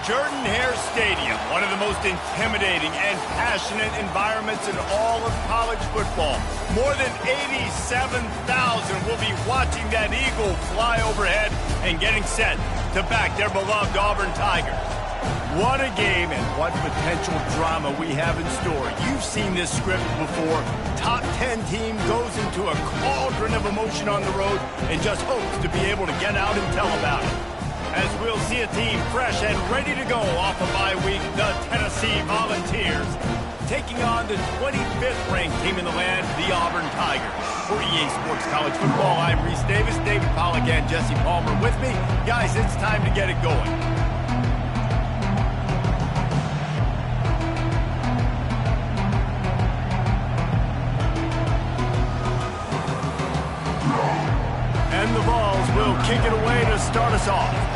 Jordan-Hare Stadium, one of the most intimidating and passionate environments in all of college football. More than 87,000 will be watching that eagle fly overhead and getting set to back their beloved Auburn Tigers. What a game and what potential drama we have in store. You've seen this script before. Top 10 team goes into a cauldron of emotion on the road and just hopes to be able to get out and tell about it. As we'll see a team fresh and ready to go off a bye week, the Tennessee Volunteers, taking on the 25th ranked team in the land, the Auburn Tigers. For EA Sports College Football, I'm Reese Davis, David Pollack and Jesse Palmer with me. Guys, it's time to get it going. And the Vols will kick it away to start us off.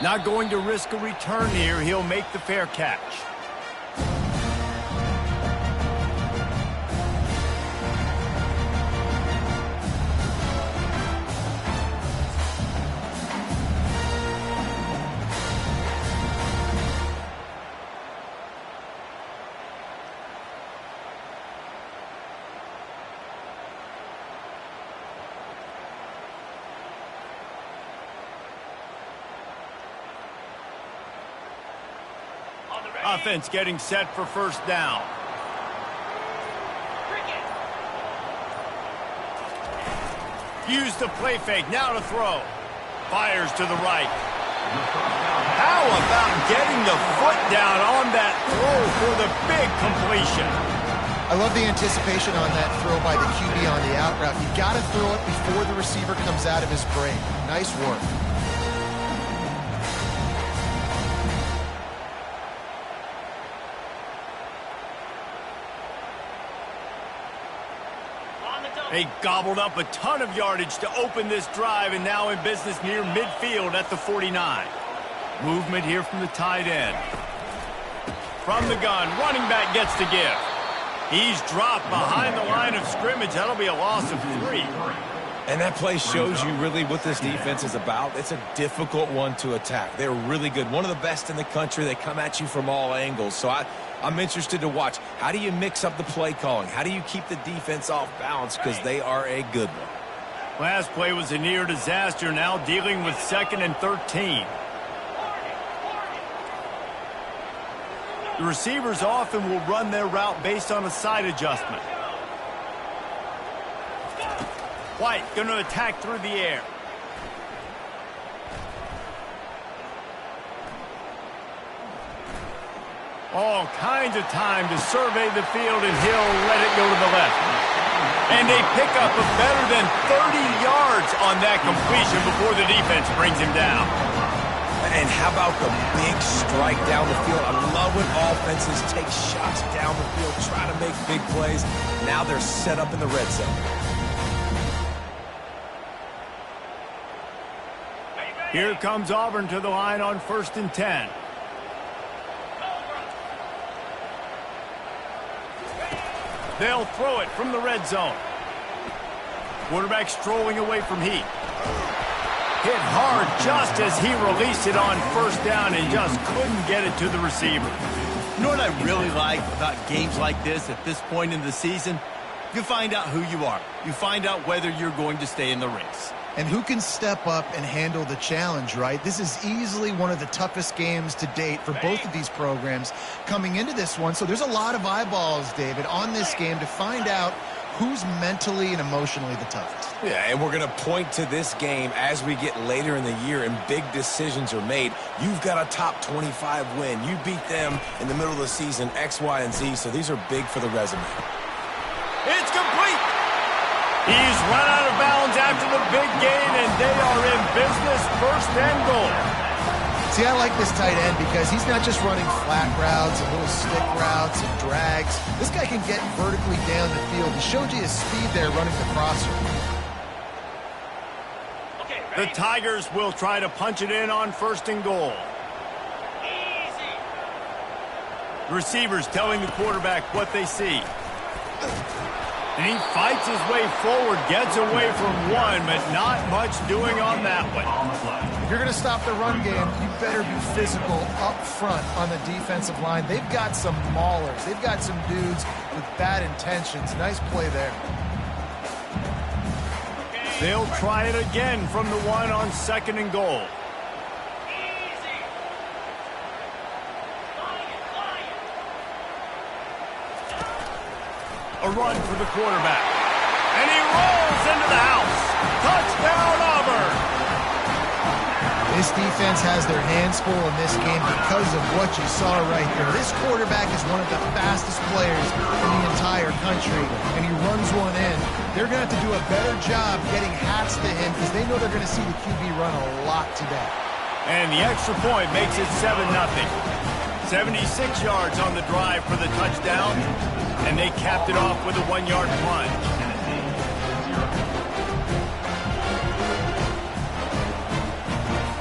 Not going to risk a return here. He'll make the fair catch. Offense getting set for first down. Use the play fake, now to throw. Fires to the right. How about getting the foot down on that throw for the big completion? I love the anticipation on that throw by the QB on the out route. You got to throw it before the receiver comes out of his break. Nice work. They gobbled up a ton of yardage to open this drive, and now in business near midfield at the 49. Movement here from the tight end. From the gun, running back gets to give. He's dropped behind the line of scrimmage. That'll be a loss of 3. And that play shows you really what this defense is about. It's a difficult one to attack. They're really good. One of the best in the country. They come at you from all angles. So I'm interested to watch. How do you mix up the play calling? How do you keep the defense off balance? Because they are a good one. Last play was a near disaster. Now dealing with 2nd and 13. The receivers often will run their route based on a side adjustment. White going to attack through the air. All kinds of time to survey the field, and he'll let it go to the left. And they pick up a better than 30 yards on that completion before the defense brings him down. And how about the big strike down the field? I love when offenses take shots down the field, try to make big plays. Now they're set up in the red zone. Here comes Auburn to the line on 1st and 10. They'll throw it from the red zone. Quarterback strolling away from heat. Hit hard just as he released it on 1st down and just couldn't get it to the receiver. You know what I really like about games like this at this point in the season? You find out who you are. You find out whether you're going to stay in the race. And who can step up and handle the challenge, right? This is easily one of the toughest games to date for both of these programs coming into this one. So there's a lot of eyeballs, David, on this game to find out who's mentally and emotionally the toughest. Yeah, and we're going to point to this game as we get later in the year and big decisions are made. You've got a top 25 win. You beat them in the middle of the season, X, Y, and Z, so these are big for the resume. It's complete. He's run out of bounds after the big gain, and they are in business, 1st and goal. See, I like this tight end because he's not just running flat routes and little stick routes and drags. This guy can get vertically down the field. He showed you his speed there running the crosser. The Tigers will try to punch it in on 1st and goal. Receivers telling the quarterback what they see. And he fights his way forward, gets away from one, but not much doing on that one. If you're going to stop the run game, you better be physical up front on the defensive line. They've got some maulers. They've got some dudes with bad intentions. Nice play there. They'll try it again from the one on 2nd and goal. A run for the quarterback. And he rolls into the house. Touchdown, Auburn! This defense has their hands full in this game because of what you saw right there. This quarterback is one of the fastest players in the entire country, and he runs one in. They're going to have to do a better job getting hats to him because they know they're going to see the QB run a lot today. And the extra point makes it 7-0. 76 yards on the drive for the touchdown, and they capped it off with a 1-yard plunge.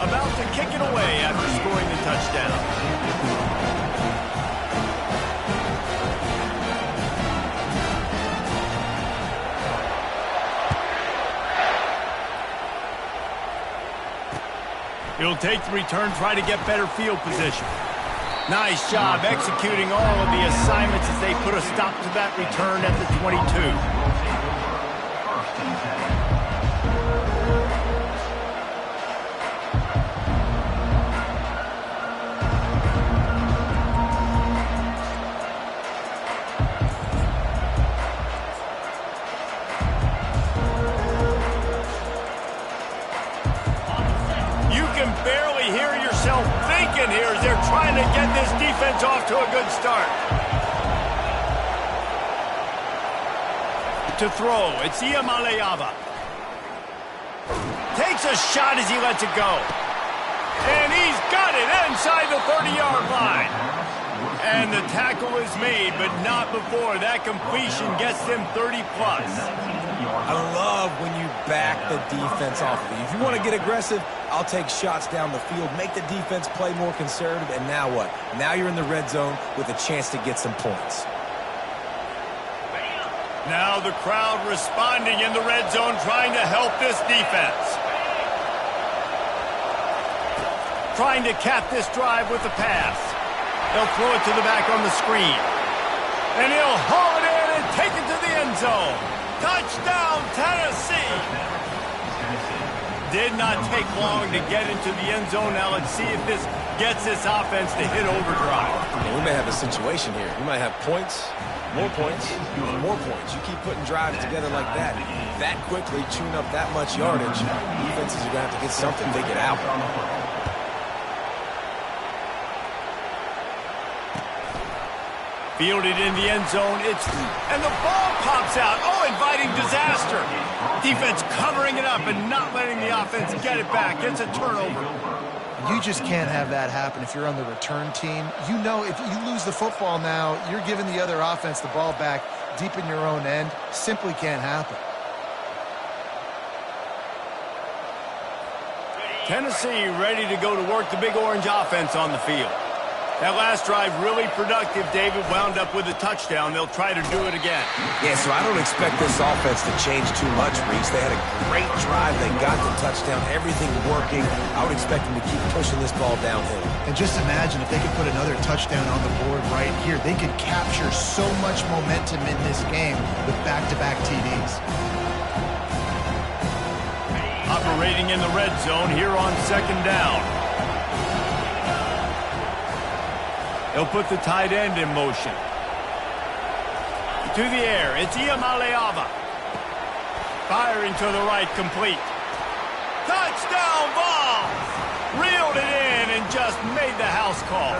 About to kick it away after scoring the touchdown. He'll take the return, try to get better field position. Nice job executing all of the assignments as they put a stop to that return at the 22. Here as they're trying to get this defense off to a good start. To throw, it's Iamaleava. Takes a shot as he lets it go. And he's got it inside the 30-yard line. And the tackle is made, but not before that completion gets them 30-plus. I love when you back the defense off of you. If you want to get aggressive, I'll take shots down the field, make the defense play more conservative, and now what? Now you're in the red zone with a chance to get some points. Now the crowd responding in the red zone, trying to help this defense. Trying to cap this drive with the pass. They'll throw it to the back on the screen. And he'll haul it in and take it to the end zone. Touchdown, Tennessee! Did not take long to get into the end zone. Now let's see if this gets this offense to hit overdrive. We may have a situation here. We might have points, more points, and more points. You keep putting drives together like that quickly, tune up that much yardage, defenses are going to have to get something figured out. Fielded in the end zone, and the ball pops out. Oh, inviting disaster. Defense covering it up and not letting the offense get it back. It's a turnover. You just can't have that happen if you're on the return team. You know if you lose the football now, you're giving the other offense the ball back deep in your own end. Simply can't happen. Tennessee ready to go to work the Big Orange offense on the field. That last drive really productive, David, wound up with a touchdown. They'll try to do it again. Yeah, so I don't expect this offense to change too much, Reese. They had a great drive. They got the touchdown, everything working. I would expect them to keep pushing this ball downhill. And just imagine if they could put another touchdown on the board right here. They could capture so much momentum in this game with back-to-back TDs. Operating in the red zone here on 2nd down. They'll put the tight end in motion. To the air, it's Iamaleava. Firing to the right, complete. Touchdown ball! Reeled it in and just made the house call.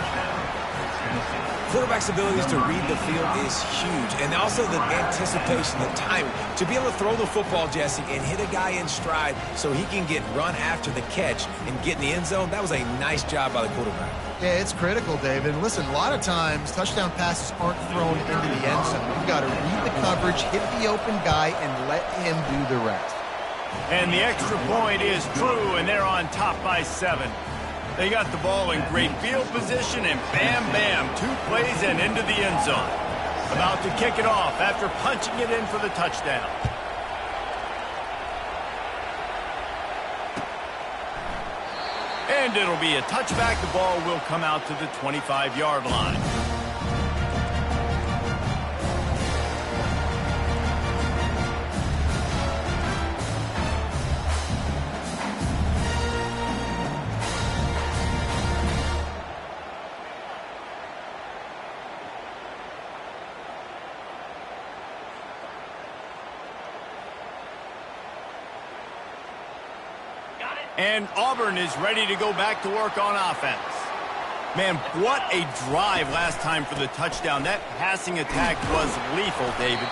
Quarterback's abilities to read the field is huge, and also the anticipation, the timing. To be able to throw the football, Jesse, and hit a guy in stride so he can get run after the catch and get in the end zone, that was a nice job by the quarterback. Yeah, it's critical, David. And listen, a lot of times touchdown passes aren't thrown into the end zone. You've got to read the coverage, hit the open guy, and let him do the rest. And the extra point is true, and they're on top by 7. They got the ball in great field position, and bam, bam, 2 plays and into the end zone. About to kick it off after punching it in for the touchdown. And it'll be a touchback. The ball will come out to the 25-yard line. And Auburn is ready to go back to work on offense. Man, what a drive last time for the touchdown. That passing attack was lethal, David.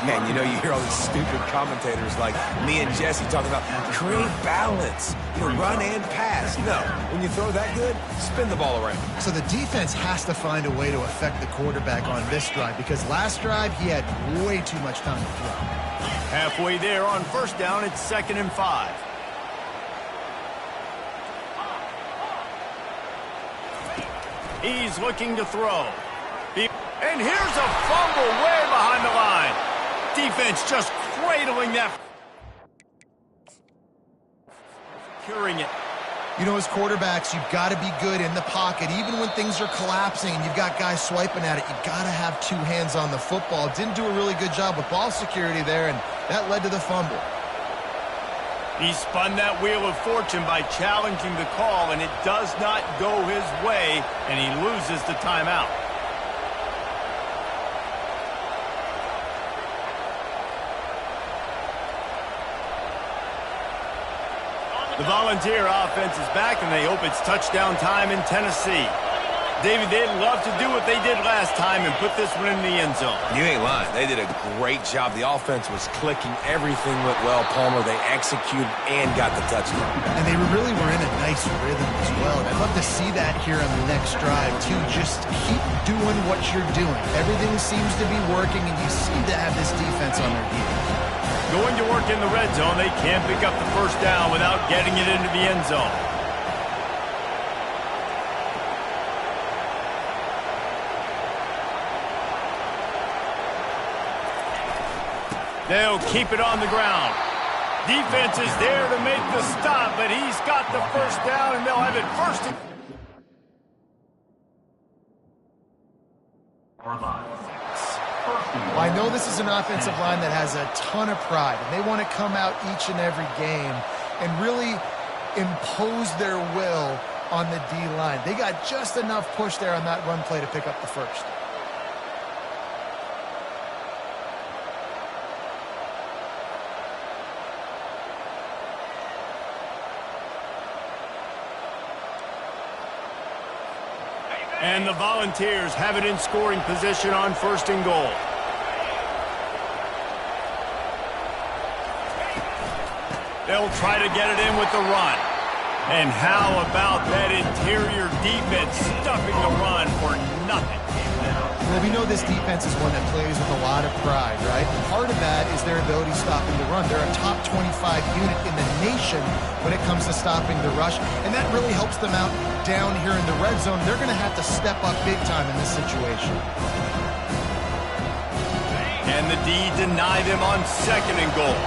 Yeah, and you know, you hear all these stupid commentators like me and Jesse talking about create balance, run and pass. No, when you throw that good, spin the ball around. So the defense has to find a way to affect the quarterback on this drive because last drive he had way too much time to throw. Halfway there on first down, it's 2nd and 5. He's looking to throw. And here's a fumble way behind the line. Defense just cradling that. Curing it. You know, as quarterbacks, you've got to be good in the pocket. Even when things are collapsing and you've got guys swiping at it, you've got to have two hands on the football. Didn't do a really good job with ball security there, and that led to the fumble. He spun that wheel of fortune by challenging the call, and it does not go his way, and he loses the timeout. The Volunteer offense is back, and they hope it's touchdown time in Tennessee. David, they'd love to do what they did last time and put this one in the end zone. You ain't lying. They did a great job. The offense was clicking. Everything went well, Palmer. They executed and got the touchdown. And they really were in a nice rhythm as well. And I'd love to see that here on the next drive, too. Just keep doing what you're doing. Everything seems to be working, and you seem to have this defense on their heels. Going to work in the red zone, they can't pick up the first down without getting it into the end zone. They'll keep it on the ground. Defense is there to make the stop, but he's got the first down, and they'll have it first. Well, I know this is an offensive line that has a ton of pride, and they want to come out each and every game and really impose their will on the D-line. They got just enough push there on that run play to pick up the first. And the Volunteers have it in scoring position on 1st and goal. They'll try to get it in with the run. And how about that interior defense stuffing the run for nothing? Well, we know this defense is one that plays with a lot of pride, right? Part of that is their ability stopping the run. They're a top 25 unit in the nation when it comes to stopping the rush, and that really helps them out down here in the red zone. They're going to have to step up big time in this situation. And the D deny them on 2nd and goal.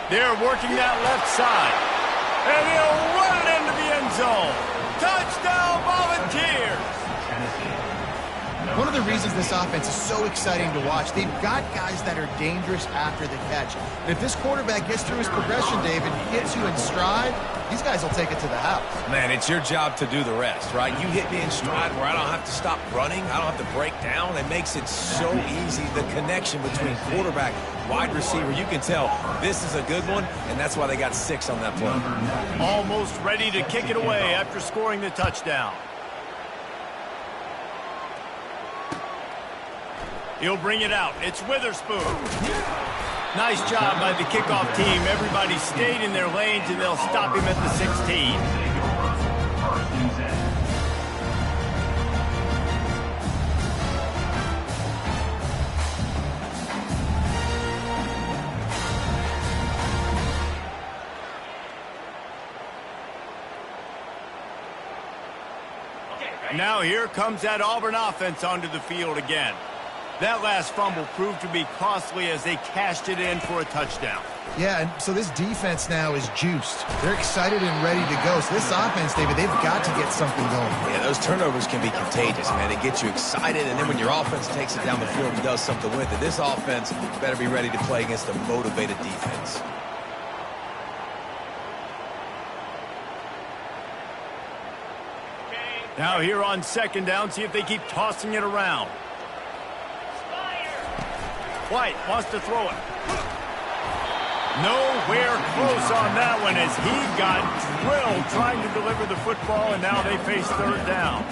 They're working that left side. And he'll run it into the end zone. Touchdown, Volunteers! One of the reasons this offense is so exciting to watch, they've got guys that are dangerous after the catch. And if this quarterback gets through his progression, David, hits you in stride, these guys will take it to the house. Man, it's your job to do the rest, right? You hit me in stride where I don't have to stop running. I don't have to break down. It makes it so easy. The connection between quarterback, wide receiver, you can tell this is a good one, and that's why they got 6 on that play. Almost ready to kick it away after scoring the touchdown. He'll bring it out. It's Witherspoon. Nice job by the kickoff team. Everybody stayed in their lanes, and they'll stop him at the 16. Now here comes that Auburn offense onto the field again. That last fumble proved to be costly as they cashed it in for a touchdown. Yeah, and so this defense now is juiced. They're excited and ready to go. So this offense, David, they've got to get something going. Yeah, those turnovers can be contagious, man. They get you excited, and then when your offense takes it down the field and does something with it, this offense better be ready to play against a motivated defense. Now here on second down, see if they keep tossing it around. White wants to throw it. Nowhere close on that one as he got drilled trying to deliver the football, and now they face third down.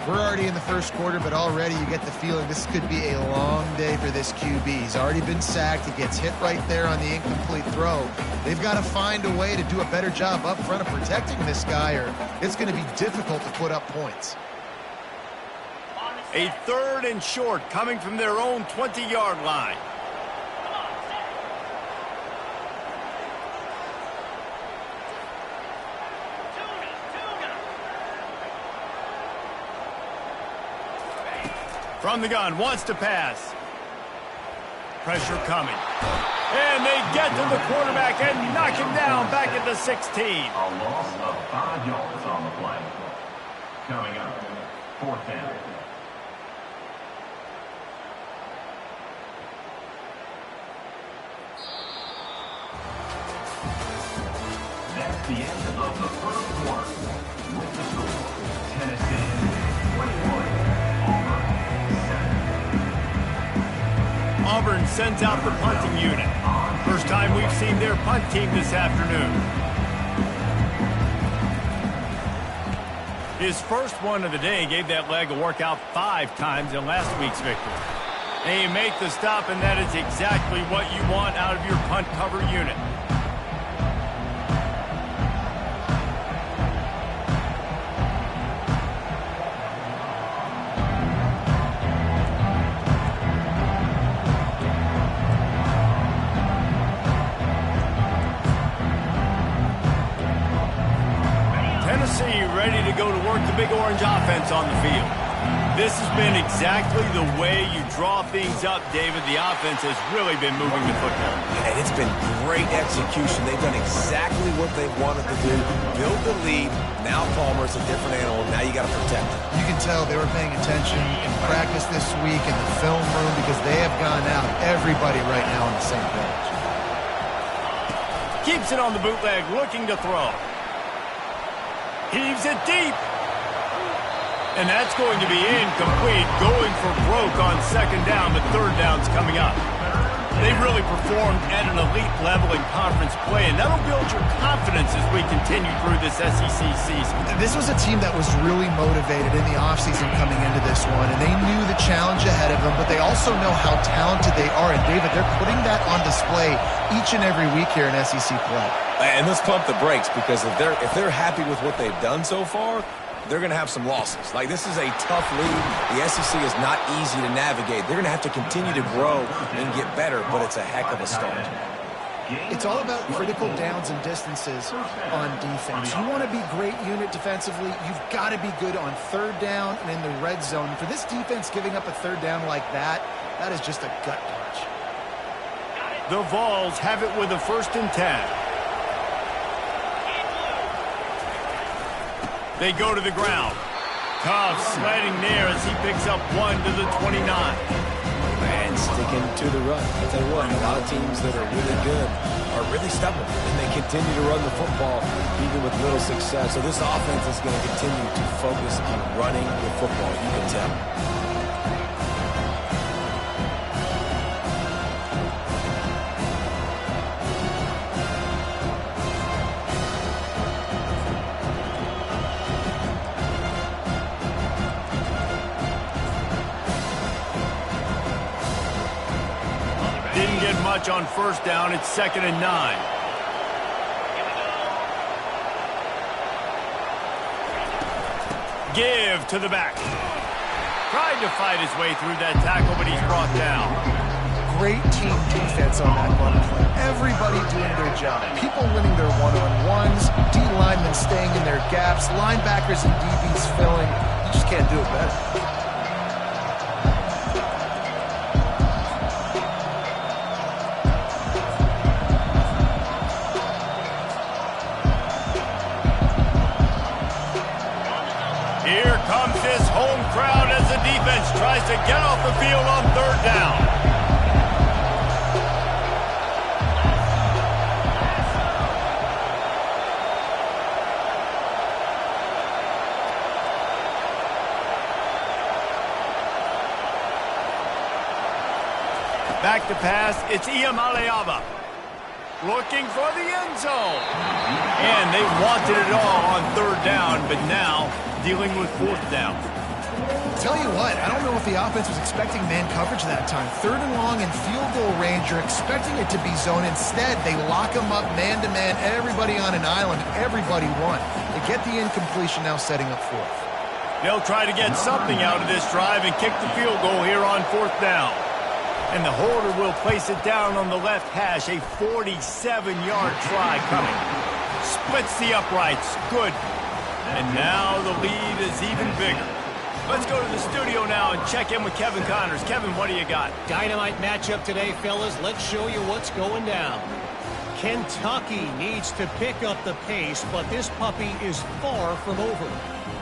We're already in the first quarter, but already you get the feeling this could be a long day for this QB. He's already been sacked. He gets hit right there on the incomplete throw. They've got to find a way to do a better job up front of protecting this guy, or it's going to be difficult to put up points. A third and short coming from their own 20-yard line. From the gun, wants to pass. Pressure coming. And they get to the quarterback and knock him down back at the 16. A loss of 5 yards on the play. Coming up, fourth down. That's the end of the first quarter. With the score, Tennessee 21, Auburn 7. Auburn sends out the punting unit. First time we've seen their punt team this afternoon. His first one of the day gave that leg a workout 5 times in last week's victory. They make the stop, and that is exactly what you want out of your punt cover unit. Ready to go to work the Big Orange offense on the field. This has been exactly the way you draw things up, David. The offense has really been moving the football. And it's been great execution. They've done exactly what they've wanted to do. Build the lead. Now Palmer's a different animal. Now you got to protect him. You can tell they were paying attention in practice this week in the film room because they have gone out. Everybody right now on the same page. Keeps it on the bootleg, looking to throw. Heaves it deep. And that's going to be incomplete. Going for broke on second down, but third down's coming up. They've really performed at an elite level in conference play, and that'll build your confidence as we continue through this SEC season. This was a team that was really motivated in the offseason coming into this one, and they knew the challenge ahead of them, but they also know how talented they are. And, David, they're putting that on display each and every week here in SEC play. And let's pump the brakes, because if they're happy with what they've done so far, they're going to have some losses. Like, this is a tough league. The SEC is not easy to navigate. They're going to have to continue to grow and get better, but it's a heck of a start. It's all about critical downs and distances on defense. You want to be great unit defensively, you've got to be good on third down and in the red zone. For this defense giving up a third down like that, that is just a gut punch. The Vols have it with a 1st and 10. They go to the ground. Cobb sliding there as he picks up 1 to the 29. And sticking to the run. I'll tell you what, a lot of teams that are really good are really stubborn, and they continue to run the football even with little success. So this offense is going to continue to focus on running the football. You can tell. Didn't get much on 1st down. It's 2nd and 9. Give to the back. Tried to fight his way through that tackle, but he's brought down. Great team defense on that run play. Everybody doing their job. People winning their one-on-ones, D linemen staying in their gaps, linebackers and DBs filling. Just can't do it better. Here comes this home crowd as the defense tries to get off the field on third down. Back to pass, it's Iamaleava. Looking for the end zone. And they wanted it all on third down, but now dealing with fourth down. Tell you what, I don't know if the offense was expecting man coverage that time. Third and long and field goal range, you're expecting it to be zone. Instead, they lock them up man-to-man, everybody on an island, everybody won. They get the incompletion, now setting up fourth. They'll try to get something out of this drive and kick the field goal here on fourth down. And the holder will place it down on the left hash, a 47-yard try coming. Splits the uprights, good. And now the lead is even bigger. Let's go to the studio now and check in with Kevin Connors. Kevin, what do you got? Dynamite matchup today, fellas. Let's show you what's going down. Kentucky needs to pick up the pace, but this puppy is far from over.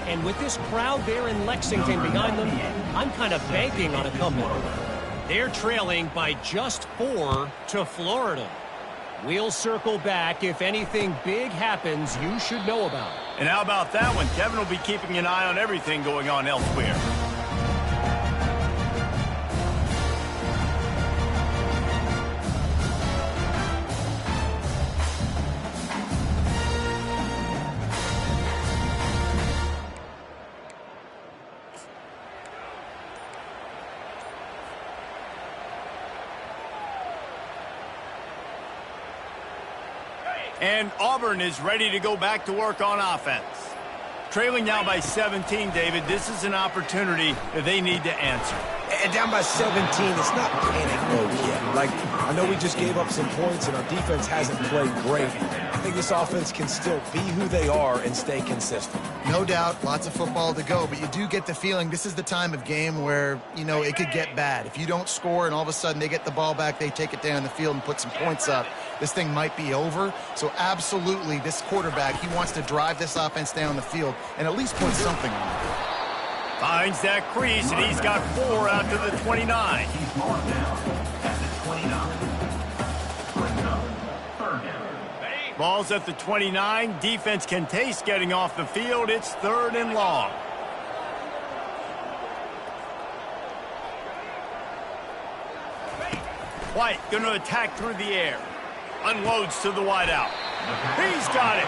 And with this crowd there in Lexington behind them, I'm kind of banking on a comeback. They're trailing by just 4 to Florida. We'll circle back if anything big happens you should know about. And how about that one? Kevin will be keeping an eye on everything going on elsewhere. And Auburn is ready to go back to work on offense. Trailing now by 17, David. This is an opportunity that they need to answer. And down by 17, it's not panic mode yet. Like, I know we just gave up some points and our defense hasn't played great. I think this offense can still be who they are and stay consistent. No doubt, lots of football to go, but you do get the feeling this is the time of game where, you know, it could get bad. If you don't score and all of a sudden they get the ball back, they take it down the field and put some points up, this thing might be over. So absolutely, this quarterback, he wants to drive this offense down the field and at least put something on it. Finds that crease, and he's got 4 out to the 29. He's marked down at the 29. Third down. Ball's at the 29. Defense can taste getting off the field. It's third and long. White going to attack through the air. Unloads to the wideout. He's got it.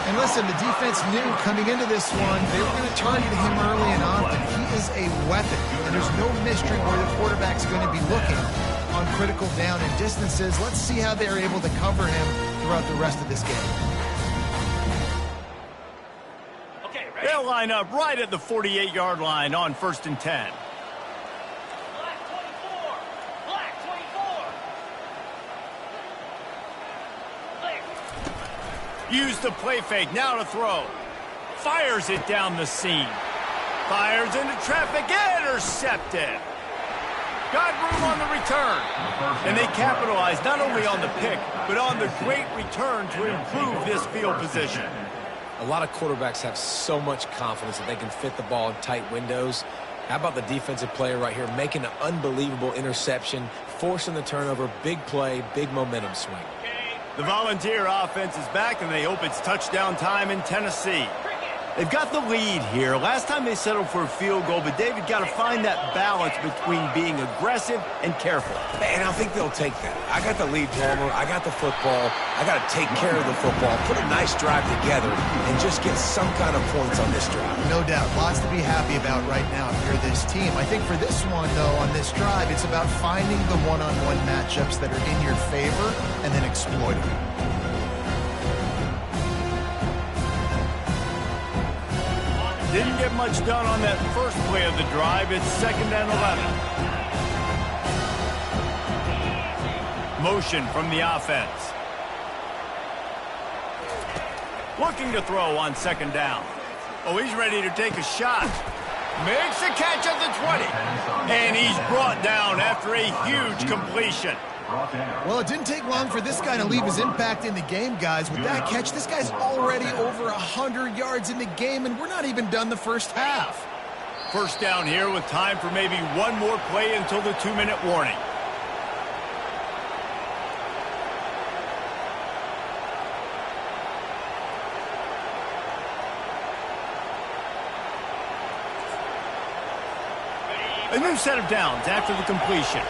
And listen, the defense knew coming into this one, they were going to target him early and often. He is a weapon, and there's no mystery where the quarterback's going to be looking on critical down and distances. Let's see how they're able to cover him throughout the rest of this game. Okay, ready? They'll line up right at the 48-yard line on 1st and 10. Use the play fake, now to throw. Fires it down the seam. Fires into traffic, intercepted. Got room on the return. And they capitalize not only on the pick, but on the great return to improve this field position. A lot of quarterbacks have so much confidence that they can fit the ball in tight windows. How about the defensive player right here making an unbelievable interception, forcing the turnover, big play, big momentum swing. The Volunteer offense is back, and they hope it's touchdown time in Tennessee. They've got the lead here. Last time they settled for a field goal, but David got to find that balance between being aggressive and careful. And I think they'll take that. I got the lead, Palmer. I got the football. I got to take care of the football, put a nice drive together, and just get some kind of points on this drive. No doubt. Lots to be happy about right now if you're this team. I think for this one, though, on this drive, it's about finding the one-on-one matchups that are in your favor and then exploiting them. Didn't get much done on that first play of the drive. It's 2nd and 11. Motion from the offense. Looking to throw on 2nd down. Oh, he's ready to take a shot. Makes the catch at the 20. And he's brought down after a huge completion. Well, it didn't take long for this guy to leave his impact in the game, guys. With that catch, this guy's already over 100 yards in the game, and we're not even done the first half. First down here with time for maybe one more play until the 2-minute warning. A new set of downs after the completion.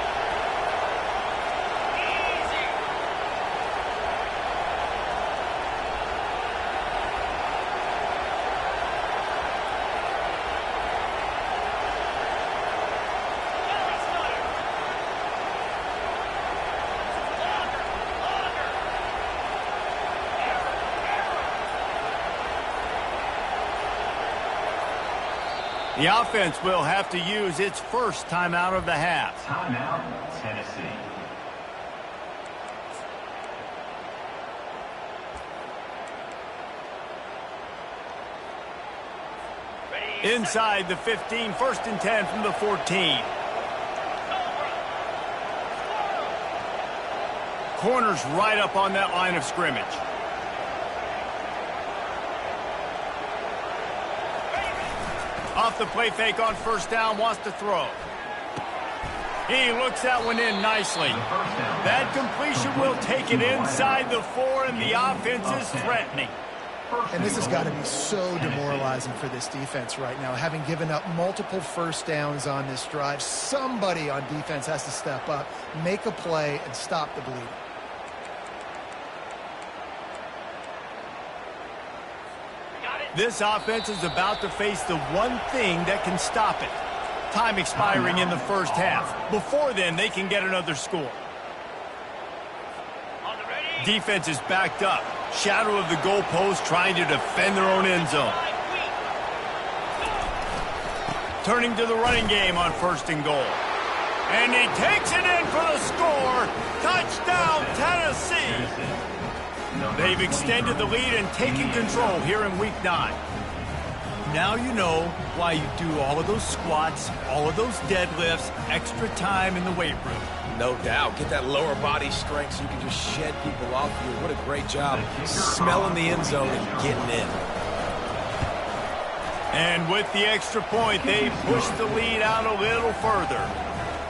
The offense will have to use its first timeout of the half. Timeout, Tennessee. Inside the 15, first and 10 from the 14. Corners right up on that line of scrimmage. Off the play fake on first down, wants to throw. He looks that one in nicely. That completion will take it inside the 4, and the offense is threatening. And this has got to be so demoralizing for this defense right now. Having given up multiple first downs on this drive, somebody on defense has to step up, make a play, and stop the bleeding. This offense is about to face the one thing that can stop it. Time expiring in the first half. Before then, they can get another score. Defense is backed up. Shadow of the goalpost trying to defend their own end zone. Turning to the running game on first and goal. And he takes it in for the score. Touchdown, Tennessee. They've extended the lead and taken control here in Week 9. Now you know why you do all of those squats, all of those deadlifts, extra time in the weight room. No doubt. Get that lower body strength so you can just shed people off you. What a great job smelling the end zone and getting in. And with the extra point, they push the lead out a little further.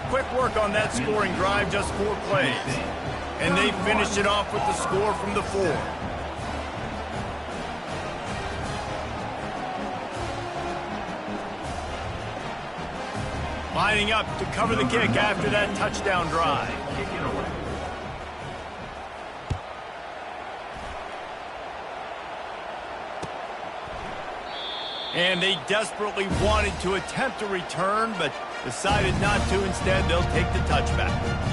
Quick work on that scoring drive, just 4 plays. And they finish it off with the score from the 4. Lining up to cover the kick after that touchdown drive. And they desperately wanted to attempt a return, but decided not to. Instead, they'll take the touchback.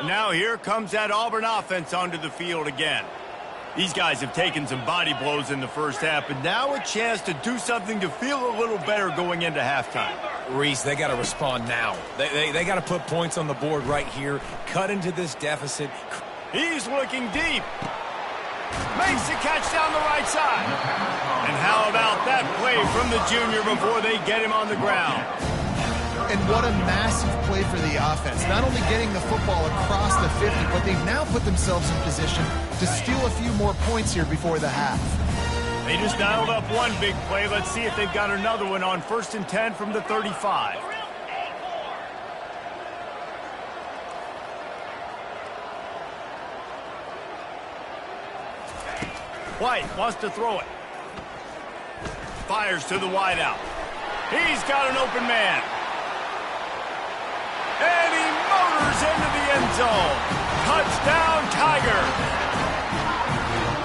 Now here comes that Auburn offense onto the field again. These guys have taken some body blows in the first half, but now a chance to do something to feel a little better going into halftime. Reese, they got to respond now. They got to put points on the board right here, cut into this deficit. He's looking deep. Makes the catch down the right side. And how about that play from the junior before they get him on the ground? And what a massive play for the offense. Not only getting the football across the 50, but they've now put themselves in position to steal a few more points here before the half. They just dialed up one big play. Let's see if they've got another one on first and 10 from the 35. White wants to throw it. Fires to the wideout. He's got an open man. And he motors into the end zone. Touchdown, Tiger.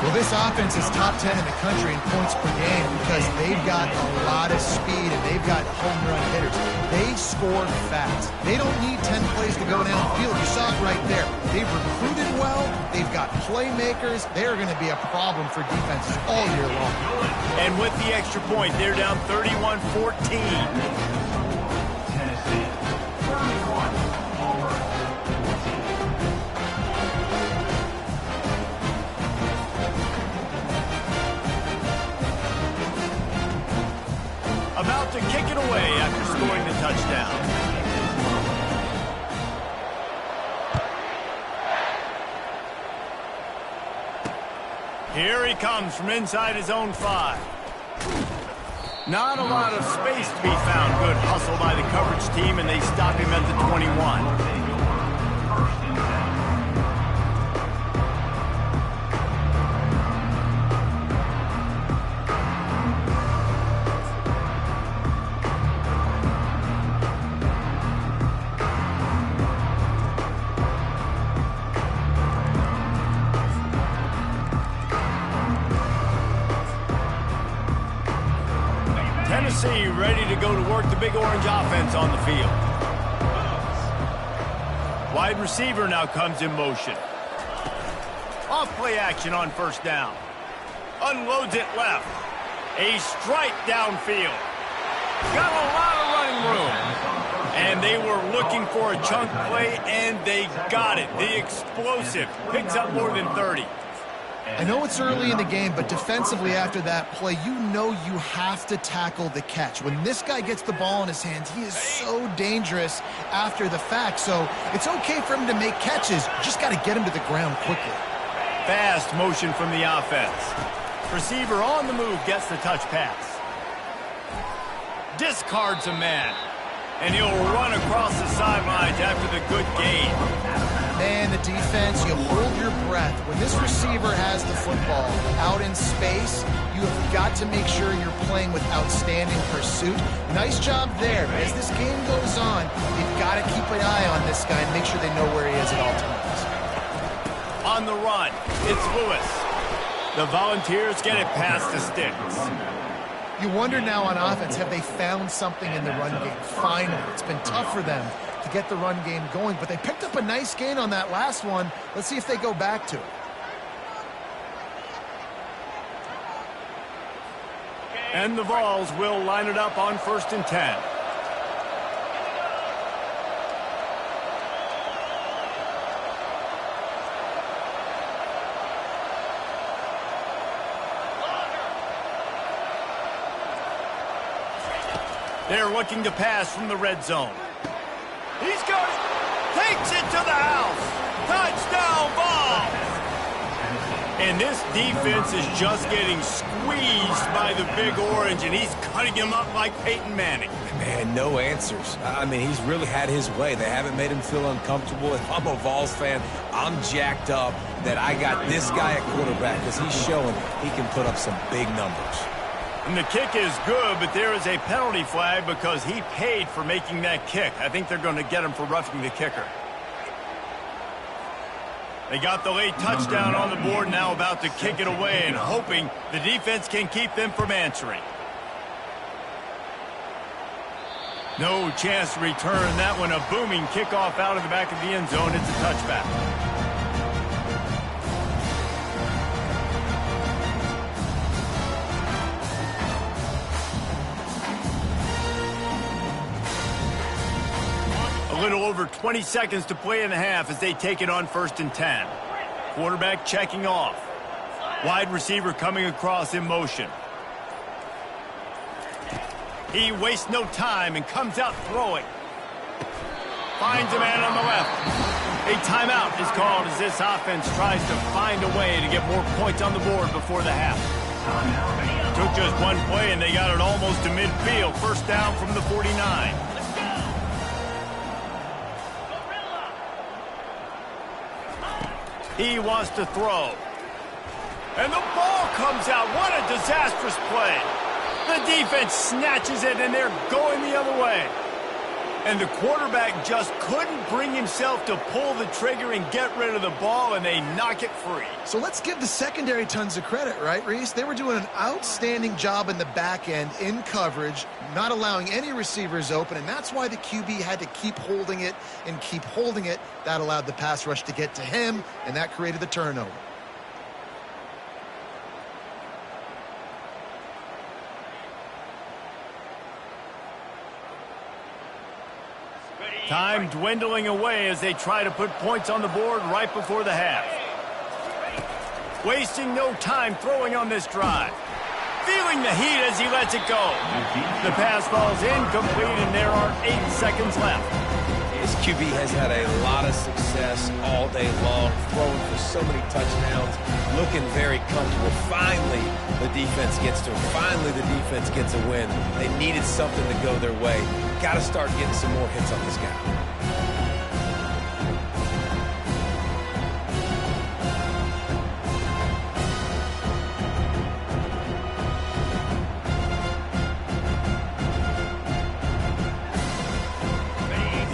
Well, this offense is top 10 in the country in points per game because they've got a lot of speed and they've got home run hitters. They score fast. They don't need 10 plays to go downfield. You saw it right there. They've recruited well. They've got playmakers. They're going to be a problem for defenses all year long. And with the extra point, they're down 31-14. Tennessee, 31, Auburn, 14. About to kick it away after scoring the touchdown. Here he comes from inside his own 5. Not a lot of space to be found. Good hustle by the coverage team, and they stop him at the 21. First and 10. Tennessee ready to go to work the Big Orange offense on the field. Wide receiver now comes in motion. Off play action on first down. Unloads it left. A strike downfield. Got a lot of running room. And they were looking for a chunk play, and they got it. The explosive picks up more than 30. I know it's early in the game, but defensively after that play, you know you have to tackle the catch. When this guy gets the ball in his hands, he is so dangerous after the fact. So it's okay for him to make catches. You just got to get him to the ground quickly. Fast motion from the offense. Receiver on the move gets the touch pass. Discards a man. And he'll run across the sidelines after the good gain. Man, the defense, you hold your breath. When this receiver has the football out in space, you have got to make sure you're playing with outstanding pursuit. Nice job there. As this game goes on, you've got to keep an eye on this guy and make sure they know where he is at all times. On the run, it's Lewis. The Volunteers get it past the sticks. You wonder now on offense, have they found something in the run game? Finally, it's been tough for them to get the run game going, but they picked up a nice gain on that last one. Let's see if they go back to it. And the Vols will line it up on first and 10. They're looking to pass from the red zone. He's got it. Takes it to the house. Touchdown ball. And this defense is just getting squeezed by the Big Orange, and he's cutting him up like Peyton Manning. Man, no answers. I mean, he's really had his way. They haven't made him feel uncomfortable. If I'm a Vols fan, I'm jacked up that I got this guy at quarterback because he's showing he can put up some big numbers. And the kick is good, but there is a penalty flag because he paid for making that kick. I think they're going to get him for roughing the kicker. They got the late touchdown on the board, now about to kick it away and hoping the defense can keep them from answering. No chance to return that one. A booming kickoff out of the back of the end zone. It's a touchback. A little over 20 seconds to play in the half as they take it on first and 10. Quarterback checking off. Wide receiver coming across in motion. He wastes no time and comes out throwing. Finds a man on the left. A timeout is called as this offense tries to find a way to get more points on the board before the half. Took just one play and they got it almost to midfield. First down from the 49. He wants to throw. And the ball comes out. What a disastrous play. The defense snatches it, and they're going the other way. And the quarterback just couldn't bring himself to pull the trigger and get rid of the ball, and they knock it free. So let's give the secondary tons of credit, right, Reese? They were doing an outstanding job in the back end in coverage, not allowing any receivers open, and that's why the QB had to keep holding it and keep holding it. That allowed the pass rush to get to him, and that created the turnover. Time dwindling away as they try to put points on the board right before the half. Wasting no time throwing on this drive. Feeling the heat as he lets it go. The pass falls incomplete, and there are 8 seconds left. This QB has had a lot of success all day long, throwing for so many touchdowns, looking very comfortable. Finally, the defense gets to him. Finally, the defense gets a win. They needed something to go their way. Got to start getting some more hits on this guy.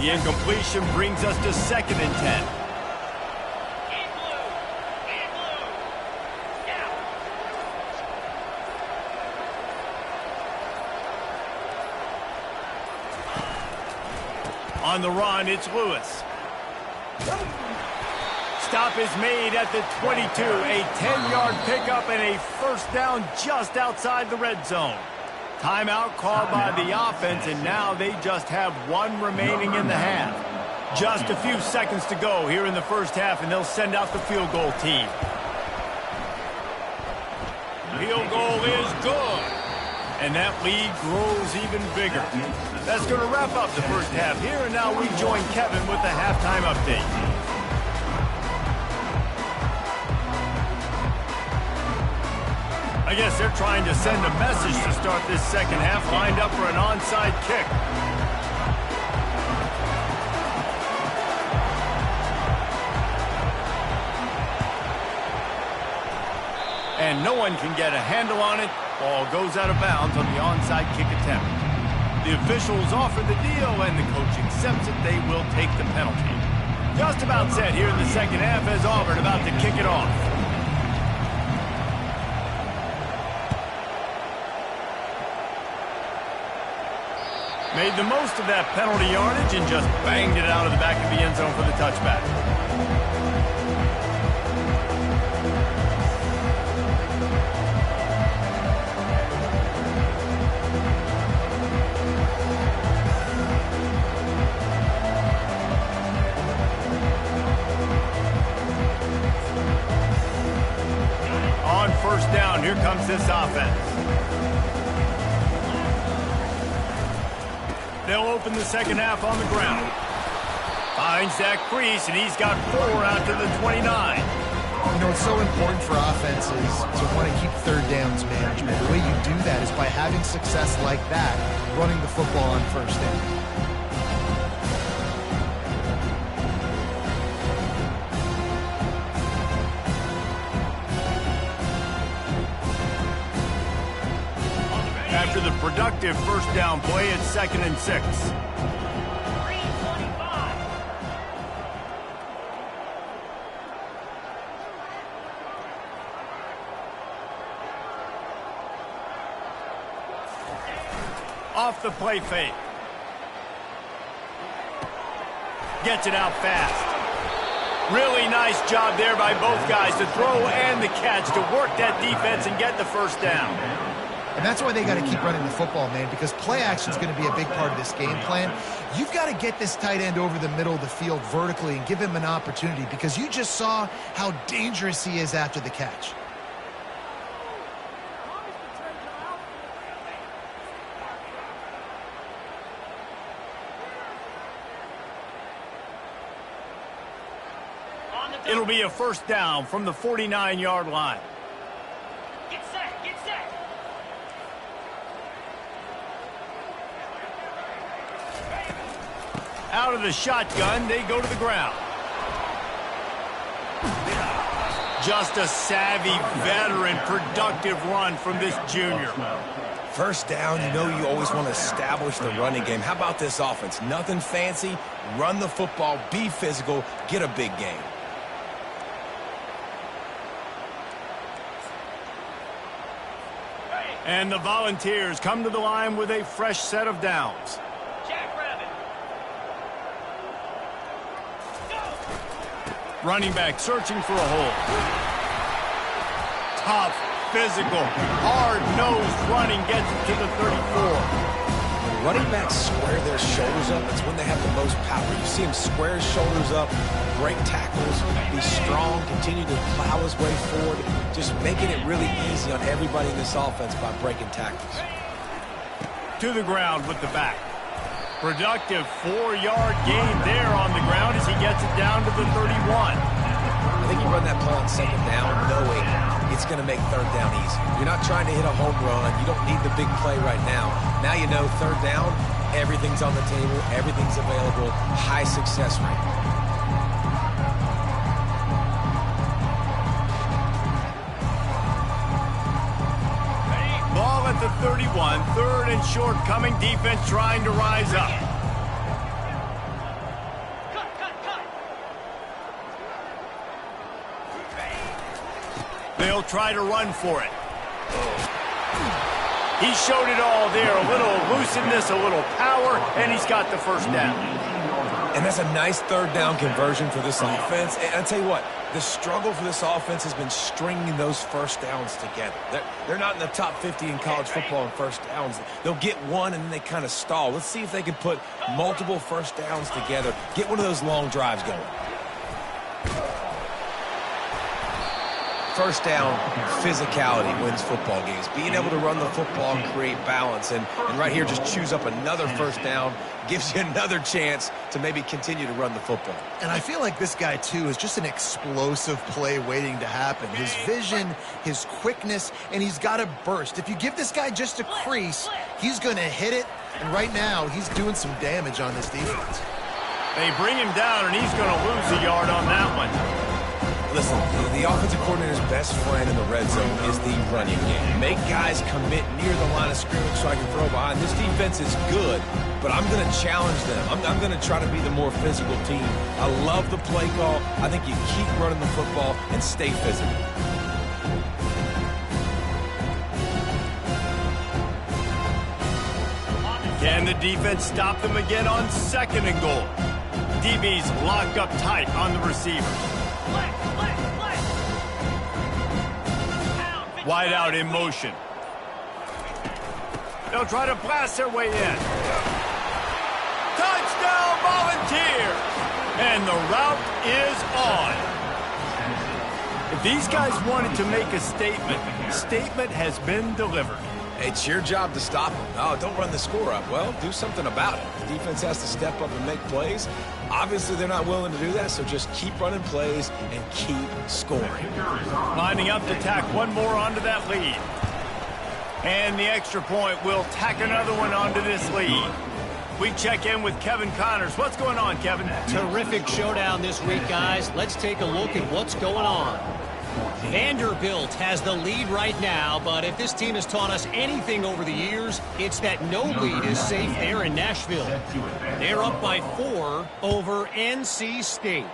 The incompletion brings us to 2nd and 10. On the run, it's Lewis. Stop is made at the 22. A 10-yard pickup and a first down just outside the red zone. Timeout called by the offense, and now they just have 1 remaining in the half. Just a few seconds to go here in the first half, and they'll send out the field goal team. Field goal is good. And that lead grows even bigger. That's going to wrap up the first half here, and now we join Kevin with the halftime update. I guess they're trying to send a message to start this second half, lined up for an onside kick. And no one can get a handle on it. Ball goes out of bounds on the onside kick attempt. The officials offer the deal, and the coach accepts it. They will take the penalty. Just about set here in the second half as Auburn about to kick it off. Made the most of that penalty yardage and just banged it out of the back of the end zone for the touchback. On first down, here comes this offense. They'll open the second half on the ground. Finds that crease, and he's got 4 out to the 29. You know, it's so important for offenses to want to keep third downs management. The way you do that is by having success like that, running the football on first down. After the productive first down play, it's 2nd and 6. Off the play fake. Gets it out fast. Really nice job there by both guys to throw and the catch to work that defense and get the first down. And that's why they got to keep running the football, man, because play action is going to be a big part of this game plan. You've got to get this tight end over the middle of the field vertically and give him an opportunity, because you just saw how dangerous he is after the catch. It'll be a first down from the 49-yard line. Get set, get set. Out of the shotgun, they go to the ground. Just a savvy, veteran, productive run from this junior. First down, you know you always want to establish the running game. How about this offense? Nothing fancy. Run the football, be physical, get a big gain. And the Volunteers come to the line with a fresh set of downs. Jackrabbit. Running back searching for a hole. Tough, physical, hard-nosed running gets it to the 34. When running backs square their shoulders up, it's when they have the most power. You see him square his shoulders up, break tackles, be strong, continue to plow his way forward, just making it really easy on everybody in this offense by breaking tackles. To the ground with the back. Productive 4-yard gain there on the ground as he gets it down to the 31. I think you run that play on second down knowing it's going to make third down easy. You're not trying to hit a home run. You don't need the big play right now. Now you know third down, everything's on the table, everything's available, high success rate. Ball at the 31, third and short coming, defense trying to rise up. They'll try to run for it. He showed it all there, a little elusiveness, a little power, and he's got the first down. And that's a nice third down conversion for this offense. And I'll tell you what, the struggle for this offense has been stringing those first downs together. They're not in the top 50 in college football in first downs. They'll get one and then they kind of stall. Let's see if they can put multiple first downs together, get one of those long drives going. First down, physicality wins football games. Being able to run the football and create balance. And right here, just choose up another first down, gives you another chance to maybe continue to run the football. And I feel like this guy, too, is just an explosive play waiting to happen. His vision, his quickness, and he's got a burst. If you give this guy just a crease, he's going to hit it. And right now, he's doing some damage on this defense. They bring him down, and he's going to lose a yard on that one. Listen, the offensive coordinator's best friend in the red zone is the running game. Make guys commit near the line of scrimmage so I can throw behind. This defense is good, but I'm going to challenge them. I'm going to try to be the more physical team. I love the play call. I think you keep running the football and stay physical. Can the defense stop them again on second and goal? DB's locked up tight on the receiver. Wide out in motion. They'll try to blast their way in. Touchdown, Volunteers! And the route is on. If these guys wanted to make a statement has been delivered. It's your job to stop them. Oh, don't run the score up. Well, do something about it. The defense has to step up and make plays. Obviously, they're not willing to do that, so just keep running plays and keep scoring. Lining up to tack one more onto that lead. And the extra point will tack another one onto this lead. We check in with Kevin Connors. What's going on, Kevin? Terrific showdown this week, guys. Let's take a look at what's going on. Vanderbilt has the lead right now, but if this team has taught us anything over the years, it's that no lead is safe there in Nashville. They're up by 4 over NC State.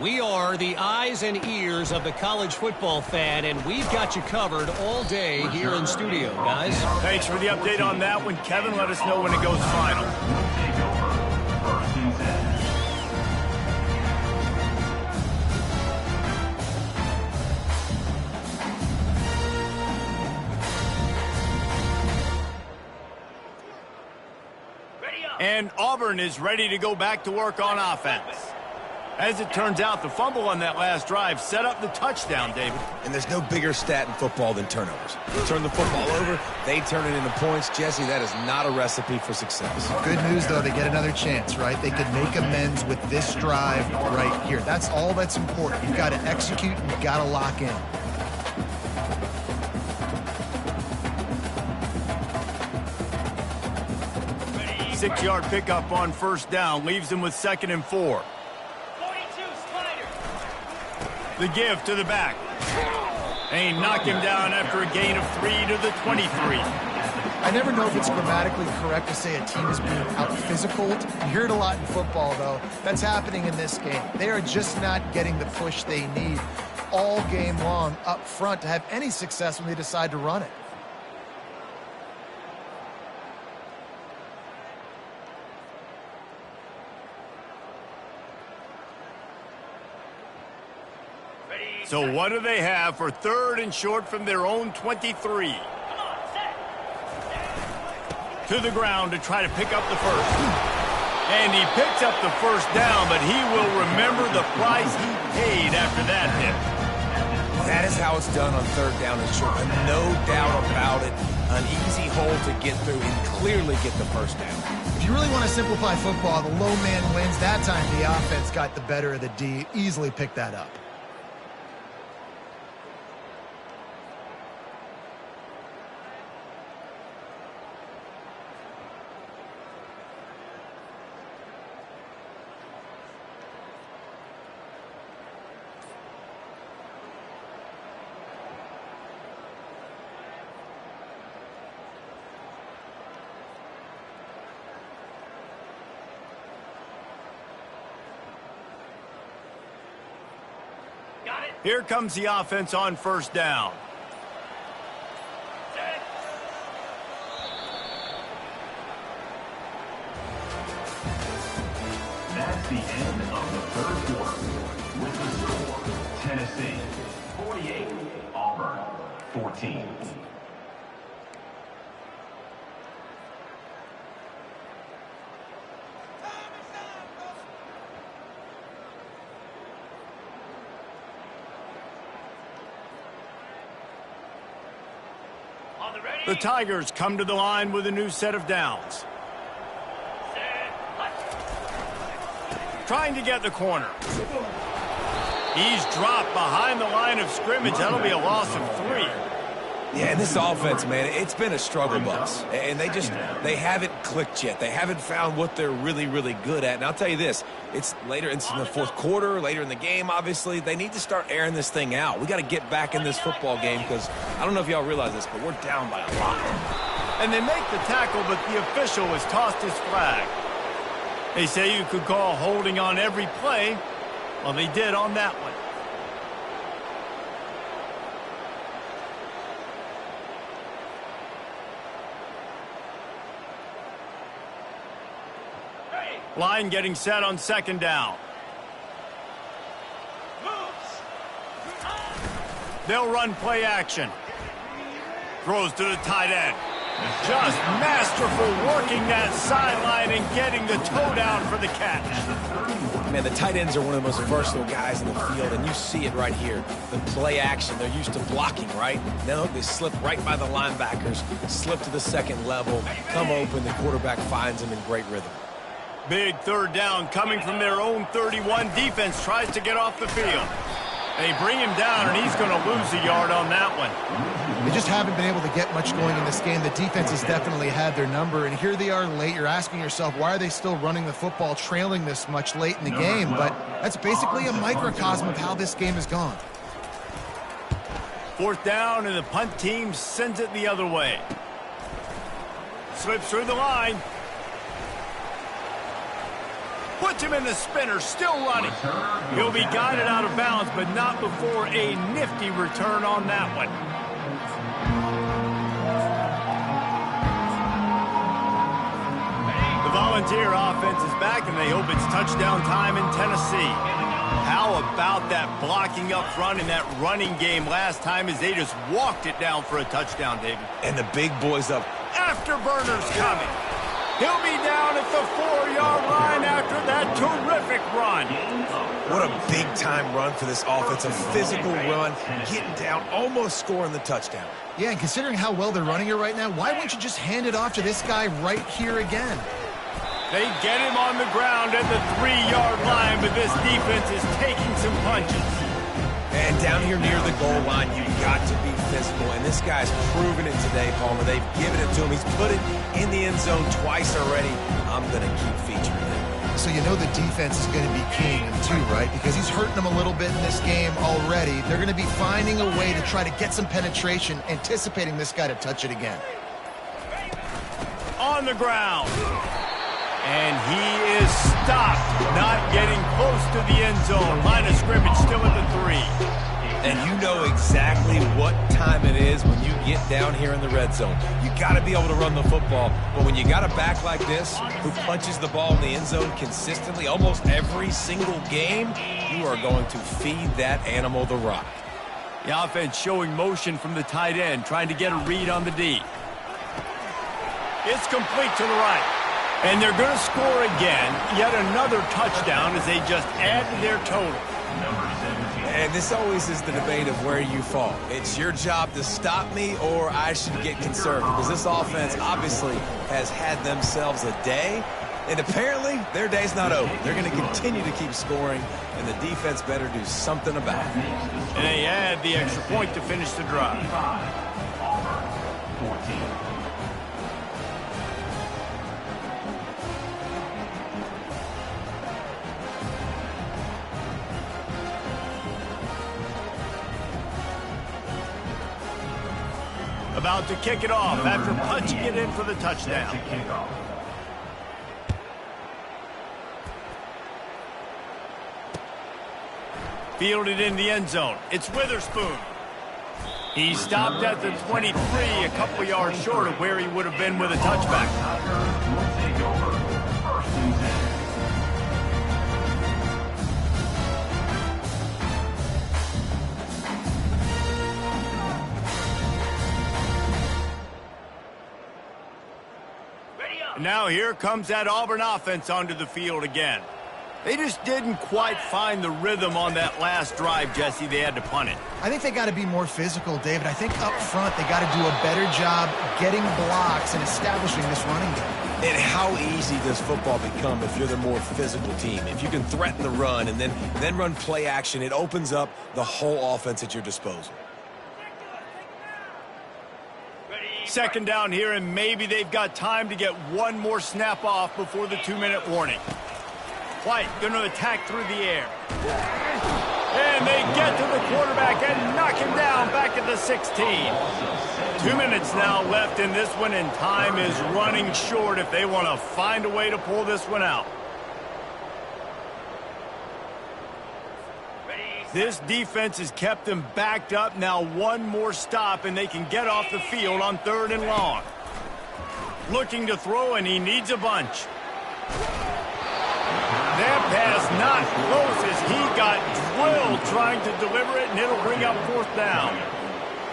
We are the eyes and ears of the college football fan, and we've got you covered all day here in studio, guys. Thanks for the update on that one, Kevin. Let us know when it goes final. And Auburn is ready to go back to work on offense. As it turns out, the fumble on that last drive set up the touchdown, David. And there's no bigger stat in football than turnovers. You turn the football over, they turn it into points. Jesse, that is not a recipe for success. Good news, though, they get another chance, right? They could make amends with this drive right here. That's all that's important. You've got to execute and you've got to lock in. Six-yard pickup on first down leaves him with 2nd and 4. 42 Slider. The give to the back. And he knocked him down after a gain of 3 to the 23. I never know if it's grammatically correct to say a team is being out-physicaled. You hear it a lot in football, though. That's happening in this game. They are just not getting the push they need all game long up front to have any success when they decide to run it. So what do they have for 3rd and short from their own 23? To the ground to try to pick up the first. And he picks up the first down, but he will remember the price he paid after that hit. That is how it's done on 3rd down and short. And no doubt about it, an easy hole to get through and clearly get the first down. If you really want to simplify football, the low man wins. That time the offense got the better of the D. Easily picked that up. Here comes the offense on 1st down. That's the end of the 3rd quarter. With the score, Tennessee 48, Auburn 14. The Tigers come to the line with a new set of downs. Trying to get the corner. He's dropped behind the line of scrimmage. That'll be a loss of 3. Yeah, and this offense, man, it's been a struggle bus. And they haven't clicked yet. They haven't found what they're really, really good at. And I'll tell you this, it's in the 4th quarter, later in the game, obviously. They need to start airing this thing out. We got to get back in this football game because I don't know if y'all realize this, but we're down by a lot. And they make the tackle, but the official has tossed his flag. They say you could call holding on every play. Well, they did on that one. Line getting set on 2nd down. They'll run play action. Throws to the tight end. Just masterful working that sideline and getting the toe down for the catch. Man, the tight ends are one of the most versatile guys in the field, and you see it right here. The play action, they're used to blocking, right? Now they slip right by the linebackers, slip to the 2nd level, come open, the quarterback finds them in great rhythm. Big 3rd down coming from their own 31. Defense tries to get off the field. They bring him down, and he's going to lose a yard on that one. They just haven't been able to get much going in this game. The defense has definitely had their number, and here they are late. You're asking yourself, why are they still running the football, trailing this much late in the game? But that's basically a microcosm of how this game has gone. 4th down, and the punt team sends it the other way. Slips through the line. Puts him in the spinner, still running. He'll be guided out of bounds, but not before a nifty return on that one. The Volunteer offense is back, and they hope it's touchdown time in Tennessee. How about that blocking up front in that running game last time as they just walked it down for a touchdown, David? And the big boys up. Afterburners coming. He'll be down at the 4-yard line after that terrific run. What a big-time run for this offense. A physical run, getting down, almost scoring the touchdown. Yeah, and considering how well they're running it right now, why wouldn't you just hand it off to this guy right here again? They get him on the ground at the 3-yard line, but this defense is taking some punches. And down here near the goal line, you've got to be physical. And this guy's proven it today, Palmer. They've given it to him. He's put it in the end zone twice already. I'm going to keep featuring him. So you know the defense is going to be keying him too, right? Because he's hurting them a little bit in this game already. They're going to be finding a way to try to get some penetration, anticipating this guy to touch it again. on the ground. And he is stopped, not getting close to the end zone. Line of scrimmage still at the 3. And you know exactly what time it is when you get down here in the red zone. You got to be able to run the football. But when you got a back like this who punches the ball in the end zone consistently almost every single game, you are going to feed that animal the rock. The offense showing motion from the tight end, trying to get a read on the D. It's complete to the right. And they're going to score again. Yet another touchdown as they just add to their total. And this always is the debate of where you fall. It's your job to stop me or I should get concerned. Because this offense obviously has had themselves a day. And apparently their day's not over. They're going to continue to keep scoring. And the defense better do something about it. And they add the extra point to finish the drive. Auburn, 14. About to kick it off after punching it in for the touchdown. Fielded in the end zone. It's Witherspoon. He stopped at the 23, a couple yards short of where he would have been with a touchback. Now here comes that Auburn offense onto the field again. They just didn't quite find the rhythm on that last drive, Jesse. They had to punt it. I think they got to be more physical, David. I think up front they got to do a better job getting blocks and establishing this running game. And how easy does football become if you're the more physical team? If you can threaten the run and then run play action, it opens up the whole offense at your disposal. Second down here, and maybe they've got time to get one more snap off before the 2-minute warning. White going to attack through the air. And they get to the quarterback and knock him down back at the 16. 2 minutes now left in this one, and time is running short if they want to find a way to pull this one out. This defense has kept them backed up. Now one more stop, and they can get off the field on 3rd and long. Looking to throw, and he needs a bunch. That pass not close as he got drilled trying to deliver it, and it'll bring up 4th down.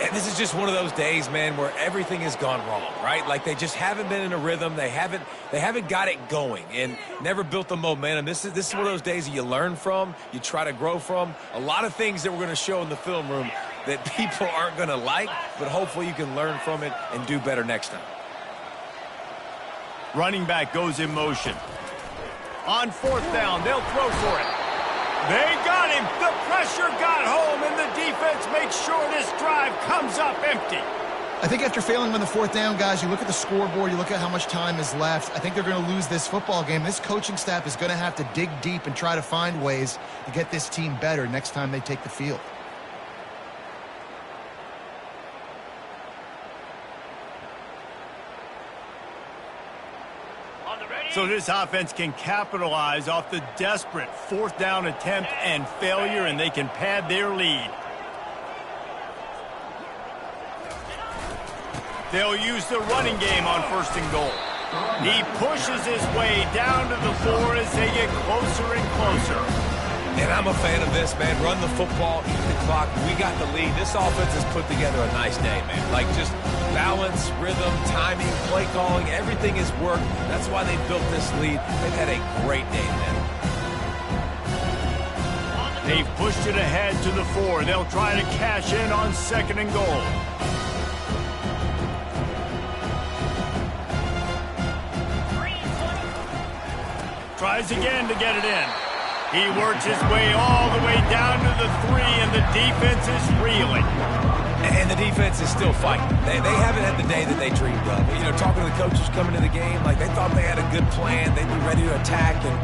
And this is just one of those days, man, where everything has gone wrong, right? Like they just haven't been in a rhythm. They haven't got it going and never built the momentum. This is one of those days that you learn from, you try to grow from. A lot of things that we're going to show in the film room that people aren't going to like, but hopefully you can learn from it and do better next time. Running back goes in motion. On 4th down, they'll throw for it. They got him. The pressure got home, and the defense makes sure this drive comes up empty. I think after failing on the 4th down, guys, you look at the scoreboard, you look at how much time is left. I think they're going to lose this football game. This coaching staff is going to have to dig deep and try to find ways to get this team better next time they take the field. So this offense can capitalize off the desperate 4th down attempt and failure, and they can pad their lead. They'll use the running game on 1st and goal. He pushes his way down to the 4 as they get closer and closer. And I'm a fan of this, man. Run the football, eat the clock. We got the lead. This offense has put together a nice day, man. Like just balance, rhythm, timing, play calling, everything has worked. That's why they built this lead. They've had a great day, man. They've pushed it ahead to the 4. They'll try to cash in on 2nd and goal. Tries again to get it in. He works his way all the way down to the 3, and the defense is reeling. And the defense is still fighting. They haven't had the day that they dreamed of. You know, talking to the coaches coming to the game, like they thought they had a good plan. They'd be ready to attack and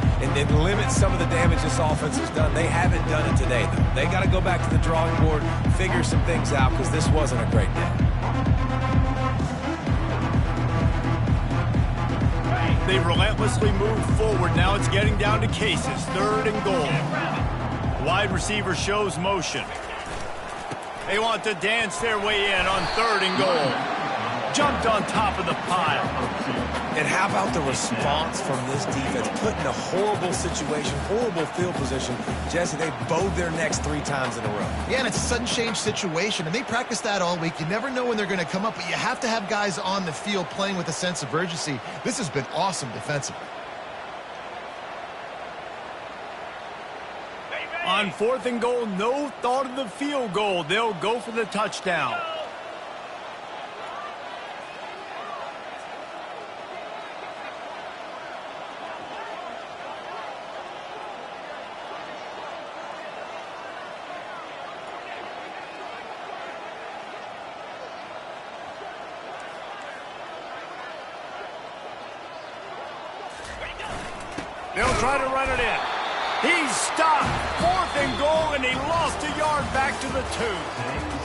limit some of the damage this offense has done. They haven't done it today, though. They got to go back to the drawing board, figure some things out, because this wasn't a great day. They've relentlessly moved forward. Now it's getting down to cases. 3rd and goal. Wide receiver shows motion. They want to dance their way in on 3rd and goal. Jumped on top of the pile. And how about the response from this defense? Put in a horrible situation, horrible field position. Jesse, they bowed their necks 3 times in a row. Yeah, and it's a sudden change situation, and they practice that all week. You never know when they're going to come up, but you have to have guys on the field playing with a sense of urgency. This has been awesome defensively. On 4th and goal, no thought of the field goal. They'll go for the touchdown. They'll try to run it in. He's stopped. 4th and goal, and he lost a yard back to the 2.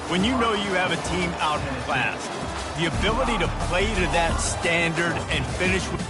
When you know you have a team outclassed, the ability to play to that standard and finish with